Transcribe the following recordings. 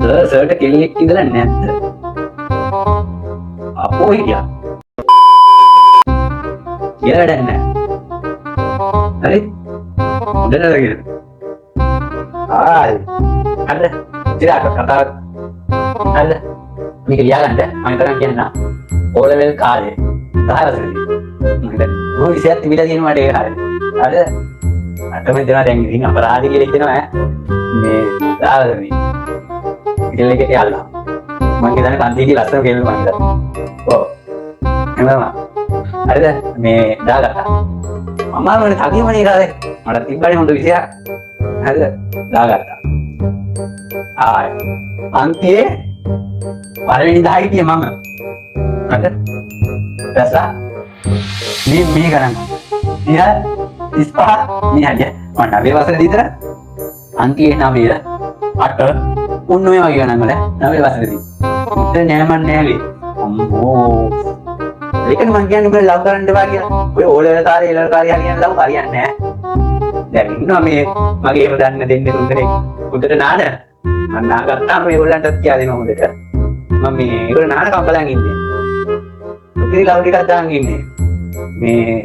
සර්ට කෙල්ලෙක් ඉඳලා නැද්ද? අපෝ හිටියා. කියලා වැඩක් නැහැ. හරි? හොඳට අරගෙන. අද ඉතින් කතාවක් අද මේක ලියාගන්න මම හිතනවා කියන්න ඕ ලෙවල් කාලේ 10 වසරේදී මම මොන විෂයක් තිබිලා තියෙනවද ඒ කාලේ අද අටම දෙනවා දැන් ඉතින් අපරාධ කියලා හිතනවා මේ 10 වසරේදී කෙල්ල එකට යල්ලා මම හිතන්නේ පන්තියේ ලස්සන කෙල්ල මම හිතනවා ඔව් එනවා හරිද මේ දාගත්තා මම මොනේ තකියමනේ කාලේ මට තිබ්බනේ හොඳ විෂයක් හරිද දාගත්තා ආයි අන්තියේ පළවෙනි 10 හිටියේ මම හරිද දැස්සා මේ ගණන් 35 මේ හරිය මම 9 වසරේ විතර අන්තියේ 9 8 උන් ඔය වගේ ගණන් වල 9 වසරේදී ඉතින් නෑ මන් නෑලේ අම්මෝ ඒකනේ මං කියන්නේ ඔබ ලව් කරන්න එපා කියලා ඔය ඕලෙවල් කාර්යය ඉලල් කාර්යය හරියන්නේ ලව් හරියන්නේ නෑ දැන් ඉන්නවා මේ මගේ ඒව දන්න දෙන්නේ තුන්දෙනෙක් උඩට නාන මම නාගත්තාම මේගොල්ලන්ටත් කියලා දෙනවා හොඳට මම මේ ඒගොල්ලෝ නාන කම්බලන් ඉන්නේ උපේ ලව් ටිකක් දාන් ඉන්නේ මේ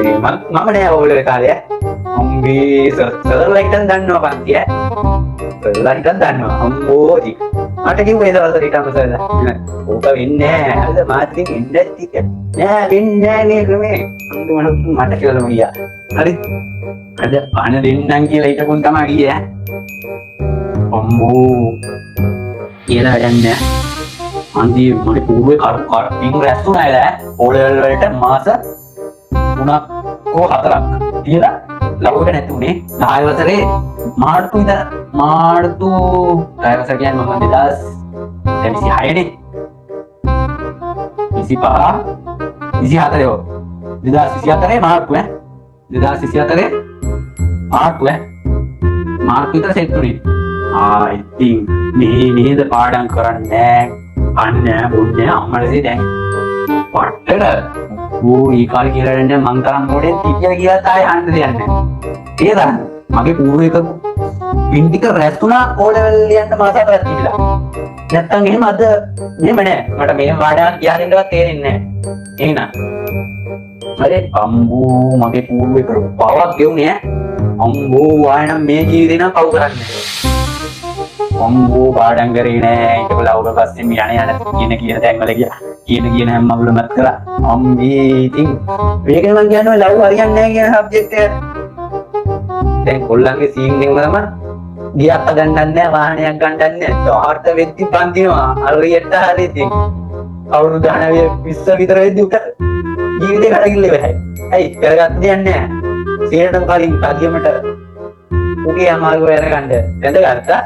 මම නෑ ඕලෙවල් කාර්යය අම්බේ සර්ලයිටන් දන්නවා පන්තිය සර්ලයිටන් දන්නවා අම්බෝදි මට කිව්වේ ඒ දවස්වල ඊටම සර්ලා ඕක වෙන්නේ නෑ හරිද මාත් ඉතින් එන්නේ නැති නෑ වෙන්නේ නෑ නේ ක්‍රමේ මට කියලා ගියා හරි අද පාන දෙන්නම් කියලා හිටපොන් තමයි ගියේ අම්බෝ කියලා යන්නේ අන්ති මට පූර්වේ කර පින් රැස්ුණා නේද ඕලෙවල් වලට මාස 3ක් හෝ 4ක් කියලා ලව්වට නැතුනේ 10 වසරේ මාර්තු ඉඳලා මාර්තු 10 වසර කියන්නේ මම 2026 නේ 25 24 යෝ 2024 මාර්තු 2024 මාර්තු මාර්තු විතර සෙට් උනේ ඉතින් මේ නේද පාඩම් කරන්නේ අන්නේ බොන්නේ අම්මලසේ දැන් පට්ටට ඒ කාලේ කියලා දැන් මං තරම් මොඩෙන් තියලා කියලා තායි අහන්න දෙයක් නැහැ. ඒ තරම් මගේ පූර්වයක පින් ටික රැස්ුණා ඕ ලෙවල් ලියන්න මාස 4ක් තිබිලා. නැත්තම් එහෙම අද මෙහෙම නෑ. මට මේ පාඩම් කියලා දෙන්නවත් තේරෙන්නේ නෑ. එහෙනම් හරි අම්බෝ මගේ පූර්වයක පවක් ගෙවුනේ ඈ. අම්බෝ ආයෙනම් මේ ජීවිතේ නම් පව් කරන්නේ. අම්බෝ පාඩම් කරේ නෑ. ඊට පස්සේ පස්සේ යන කියන තැන්වල ගියා. කියන හැම මගුලමත් කළා අම්මේ ඉතින් මේකනේ මං කියන්නේ ලව් හරියන්නේ නැහැ කියන සබ්ජෙක්ට් එක දැන් කොල්ලන්ගේ සීන් එකම තමයි ගියක් ගන්නන්නේ නැහැ වාහනයක් ගන්නන්නේ නැහැ ඩාර්ට වෙද්දි පන්දිනවා හරියට හරි ඉතින් අවුරුදු 19 20 විතර වෙද්දි උට ජීවිතේ කඩගිල්ල වෙයි ඇයි කරගත්තේ නැහැ සීනටම කලින් පදියමට උගේ අමාරුව අරගන්න වැඳගත්තා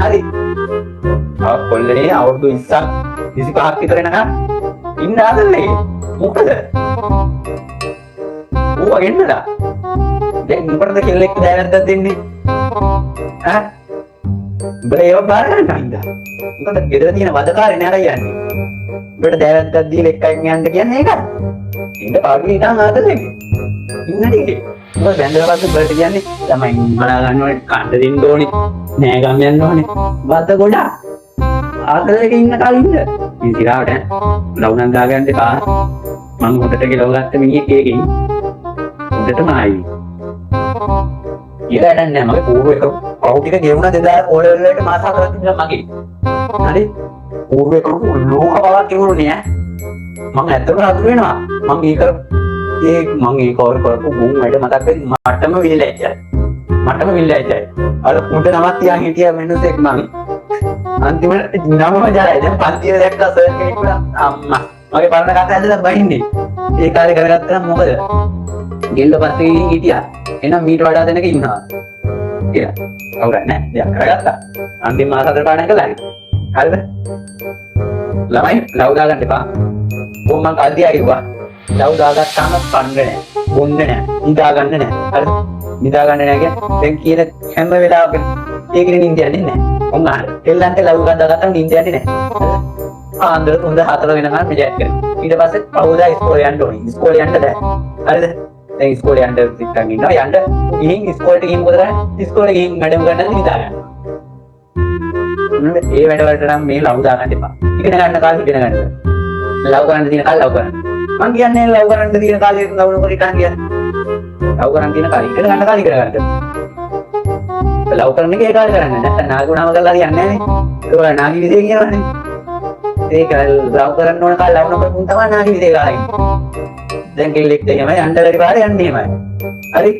හරි කොල්ලේ අවුරුදු 20ක් 25ක් විතර එනකම් ඉන්න ආදල්ලේ මොකද ඌව ගෙන්නලා දැන් උඹට කෙල්ලෙක් දැවැද්දක් දෙන්නේ ඈ උඹට ඒව බාර ගන්න හින්දා මොකද ගෙදර තියෙන වදකාරේ නෑ යන්නේ උඹට දැවැද්දක් දීලා එක්කන් යන්න කියන්නේ ඒකද ඉන්න පාඩුවේ ඉඳන් ආදල්ලේ ඉන්නනේ උඹ බැඳලා පස්සේ උඹට කියන්නේ තමයි බලා ගන්න ඕනේ කන්න දෙන්න ඕනේ නෑ ගම් යන්න ඕනේ වද ගොඩක් ආදලේ ඉන්න කලින්ද ඉතිරාවට ලවුනක් දාගන්න එපා මම හොටට ගෙලව ගත්ත මිනිහෙක් ඒකෙන් හොටටම ආයි කියලා නෑ මගේ පූර්වයක පව් ටික ගෙවුණා 2000 ඕලෙවල් වලට මාස 4ක් තිබුණා මගේ හරි පූර්වයක ලෝක බවක් ගෙවුණේ මම ඇත්තටම හතුරු වෙනවා මම මේක ඒ කවර කරපු ගුම් වැඩ මතක් වෙයි මටම විල්ලැජ්ජයි අර උඩ නමක් තියන් හිටියා මිනිස්සෙක් මම අන්තිමට නමම ජරයි දැන් පන්තිය දැක්කා සර් කෙනෙක් වුණා අම්මා මගේ පරණ කතා ඇදලා බහින්නේ ඒ කාලේ කරගත්තා නම් මොකද ගෙල්ල පස්සේ හිටියා එහෙනම් මීට වඩා දෙනක ඉන්නවා කියලා කවුරුත් නැහැ දෙයක් කරගත්තා අන්තිම මාස 4 පාඩම් කළා හරිද ළමයි ලව් දාගන්න එපා මම කල්දියා කිව්වා ලව් දාගත්තාම කන්නේ නැහැ බොන්නේ නැහැ නිදා ගන්න නැහැ හරිද නිදා ගන්න නැහැ කියන්නේ දැන් කියන හැම වෙලාවකම ඒකනේ නිින්ද යන්නේ නැහැ ඔන්න එල්ලන්ට ලව් එකක් දාගත්තාම නිින්ද යන්නේ නැහැ. ආන්දර 3 4 වෙනකන් ප්‍රොජෙක්ට් කරනවා. ඊට පස්සේ පහුදා ඉස්කෝලේ යන්න ඕනේ. ඉස්කෝලේ යන්න බෑ. හරිද? දැන් ඉස්කෝලේ යන්න සිටන් ඉන්නවා. යන්න ගිහින් ඉස්කෝලේට ගිහින් මොකද කරන්නේ? ඉස්කෝලේ ගිහින් මැඩම් ගන්න නිදා ගන්නවා. ඒ වැඩවලට නම් මේ ලව් දාගන්න එපා. ඉගෙන ගන්න කාලේ ඉගෙන ගන්න. ලව් කරන්න තියෙන කාලේ ලව් කරන්න. මං කියන්නේ ලව් කරන්න තියෙන කාලේ ලව් නොකර ඉන්න කියන්නේ. ලව් කරන්න තියෙන කාලේ ඉගෙන ගන්න කාලේ ඉගෙන ගන්න. ලව් කරන එක ඒ කාලේ කරන්නේ. නැත්නම් නාගුණාම කරලා හරියන්නේ නැහැ නේ. ඒක නාගි විදේ කියනවනේ. ඒක ලව් කරන්න ඕන කාලේ ලව් නොකරපු තමයි නාගි විදේ කාලේ. දැන් කෙල්ලෙක්ට එහෙමයි අnder හරි පාරේ යන්නේ එහෙමයි. හරි